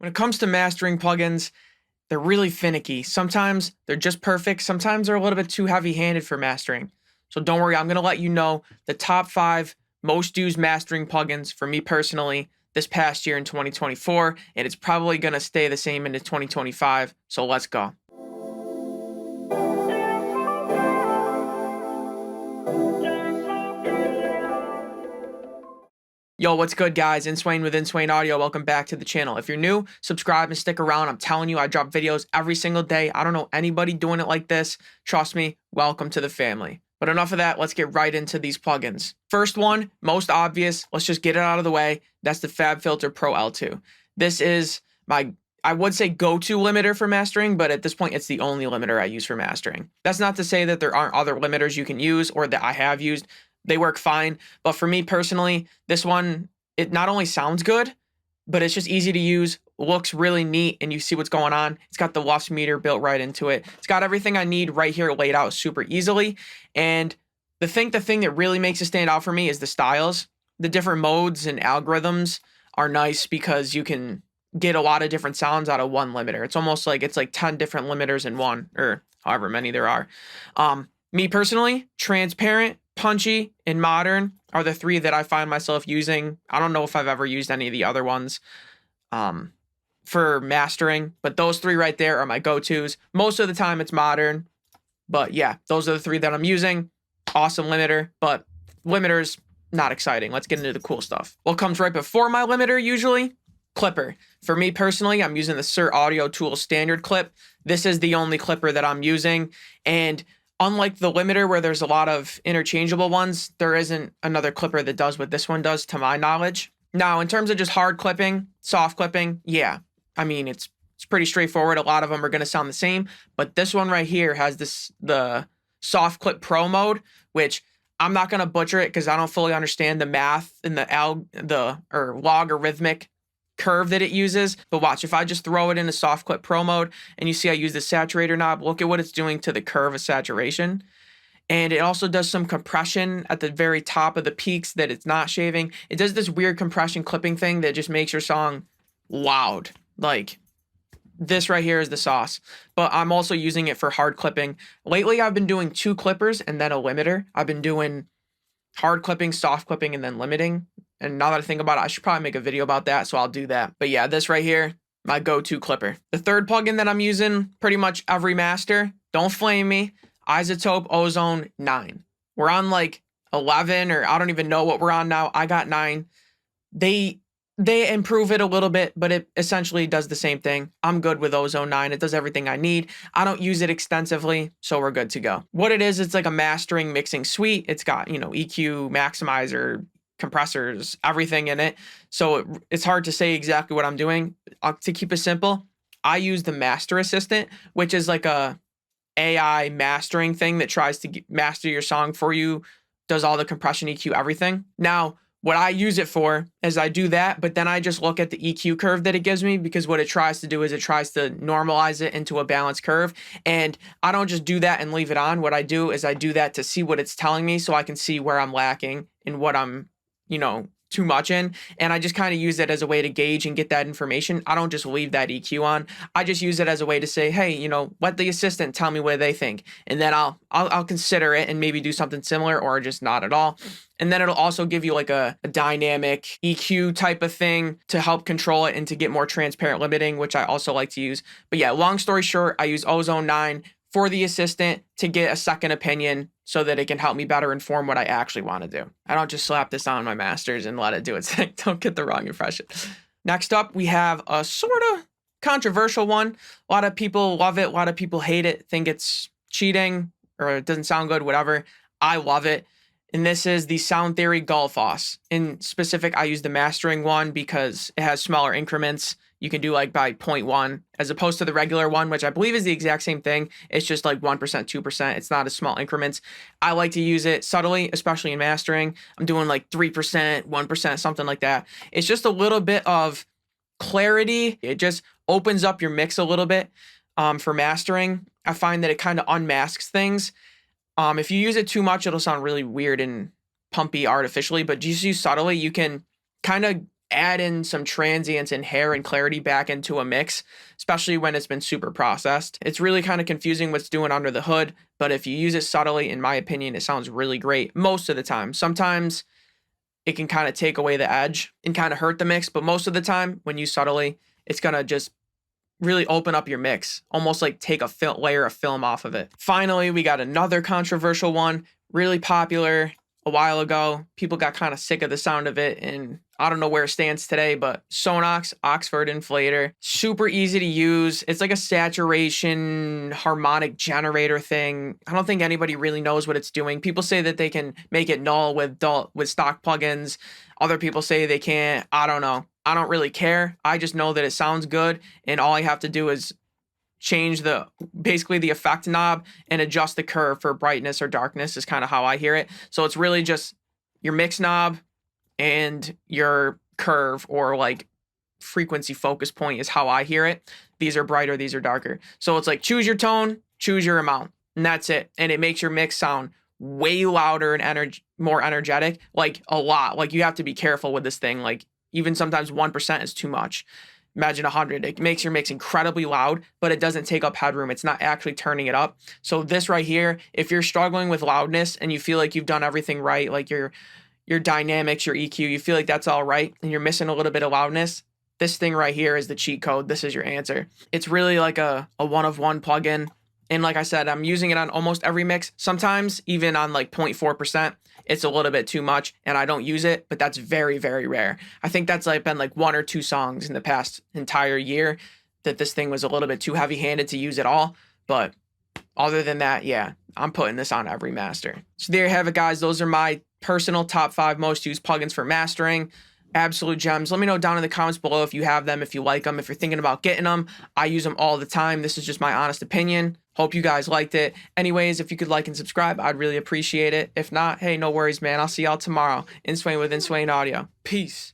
When it comes to mastering plugins, they're really finicky. Sometimes they're just perfect. Sometimes they're a little bit too heavy-handed for mastering. So don't worry, I'm going to let you know the top 5 most used mastering plugins for me personally this past year in 2024, and it's probably going to stay the same into 2025. So let's go. Yo, what's good, guys? Inswain with Inswain Audio. Welcome back to the channel. If you're new, subscribe and stick around. I'm telling you, I drop videos every single day. I don't know anybody doing it like this. Trust me, welcome to the family. But enough of that, let's get right into these plugins. First one, most obvious, let's just get it out of the way. That's the FabFilter Pro L2. This is my, I would say, go-to limiter for mastering, but at this point, it's the only limiter I use for mastering. That's not to say that there aren't other limiters you can use or that I have used. They work fine, but for me personally, this one, it not only sounds good, but it's just easy to use, looks really neat, and you see what's going on. It's got the lux meter built right into it. It's got everything I need right here laid out super easily. And the thing that really makes it stand out for me is the styles. The different modes and algorithms are nice because you can get a lot of different sounds out of one limiter. It's almost like it's like 10 different limiters in one, or however many there are. Me personally, transparent, punchy, and modern are the 3 that I find myself using. I don't know if I've ever used any of the other ones for mastering, but those 3 right there are my go-tos. Most of the time it's modern, but yeah, those are the 3 that I'm using. Awesome limiter, but limiters, not exciting. Let's get into the cool stuff. What comes right before my limiter usually? Clipper. For me personally, I'm using the Sir Audio Tools standard clip. This is the only clipper that I'm using, and unlike the limiter where there's a lot of interchangeable ones, there isn't another clipper that does what this one does to my knowledge. Now, in terms of just hard clipping, soft clipping, yeah. I mean, it's pretty straightforward. A lot of them are going to sound the same, but this one right here has the soft clip pro mode, which I'm not going to butcher it because I don't fully understand the math and the logarithmic curve that it uses. But watch, if I just throw it into soft clip pro mode and you see I use the saturator knob, look at what it's doing to the curve of saturation. And it also does some compression at the very top of the peaks that it's not shaving. It does this weird compression clipping thing that just makes your song loud. Like, this right here is the sauce. But I'm also using it for hard clipping. Lately, I've been doing 2 clippers and then a limiter. I've been doing hard clipping, soft clipping, and then limiting. And now that I think about it, I should probably make a video about that, so I'll do that. But yeah, this right here, my go-to clipper. The third plugin that I'm using pretty much every master, don't flame me, iZotope Ozone 9. We're on like 11, or I don't even know what we're on now. I got 9. They improve it a little bit, but it essentially does the same thing. I'm good with Ozone 9. It does everything I need. I don't use it extensively, so we're good to go. What it is, it's like a mastering mixing suite. It's got, EQ, maximizer, compressors, everything in it. So it's hard to say exactly what I'm doing. To keep it simple, I use the Master Assistant, which is like a AI mastering thing that tries to master your song for you, does all the compression, EQ, everything. Now, what I use it for is I do that, but then I just look at the EQ curve that it gives me, because what it tries to do is it tries to normalize it into a balanced curve. And I don't just do that and leave it on. What I do is I do that to see what it's telling me, so I can see where I'm lacking and what I'm too much in. And I just kind of use it as a way to gauge and get that information. I don't just leave that EQ on. I just use it as a way to say, hey, let the assistant tell me what they think. And then I'll consider it and maybe do something similar, or just not at all. And then it'll also give you like a dynamic EQ type of thing to help control it and to get more transparent limiting, which I also like to use. But yeah, long story short, I use Ozone 9 for the assistant to get a second opinion so that it can help me better inform what I actually want to do. I don't just slap this on my masters and let it do its thing. Don't get the wrong impression. Next up, we have a sort of controversial one. A lot of people love it. A lot of people hate it, think it's cheating or it doesn't sound good, whatever. I love it. And this is the Sound Theory Gullfoss. In specific, I use the mastering one because it has smaller increments. You can do like by 0.1 as opposed to the regular one, which I believe is the exact same thing. It's just like 1%, 2%. It's not as small increments. I like to use it subtly, especially in mastering. I'm doing like 3%, 1%, something like that. It's just a little bit of clarity. It just opens up your mix a little bit for mastering. I find that it kind of unmasks things. If you use it too much, it'll sound really weird and pumpy artificially, but just use subtly, you can kind of add in some transients and hair and clarity back into a mix, especially when it's been super processed. It's really kind of confusing what's doing under the hood, but if you use it subtly, in my opinion, it sounds really great most of the time. Sometimes it can kind of take away the edge and kind of hurt the mix, but most of the time when used subtly, it's going to just really open up your mix, almost like take a layer of film off of it. Finally, we got another controversial one, really popular a while ago. People got kind of sick of the sound of it, and I don't know where it stands today, but Sonox Oxford Inflator, super easy to use. It's like a saturation harmonic generator thing. I don't think anybody really knows what it's doing. People say that they can make it null with stock plugins. Other people say they can't. I don't know. I don't really care. I just know that it sounds good, and all I have to do is change basically the effect knob and adjust the curve for brightness or darkness is kind of how I hear it. So it's really just your mix knob and your curve, or like frequency focus point, is how I hear it. These are brighter, these are darker. So it's like choose your tone, choose your amount, and that's it. And it makes your mix sound way louder and more energetic, like a lot. Like you have to be careful with this thing. Like even sometimes 1% is too much. Imagine 100. It makes your mix incredibly loud, but it doesn't take up headroom. It's not actually turning it up. So this right here, if you're struggling with loudness and you feel like you've done everything right, like your dynamics, your EQ, you feel like that's all right, and you're missing a little bit of loudness, this thing right here is the cheat code. This is your answer. It's really like a one-of-one plugin. And like I said, I'm using it on almost every mix. Sometimes even on like 0.4%, it's a little bit too much and I don't use it, but that's very, very rare. I think that's like been like 1 or 2 songs in the past entire year that this thing was a little bit too heavy-handed to use at all. But other than that, yeah, I'm putting this on every master. So there you have it, guys. Those are my personal top 5 most used plugins for mastering. Absolute gems. Let me know down in the comments below if you have them, if you like them, if you're thinking about getting them. I use them all the time. This is just my honest opinion. Hope you guys liked it. Anyways, if you could like and subscribe, I'd really appreciate it. If not, hey, no worries, man. I'll see y'all tomorrow in Swain with Swain Audio. Peace.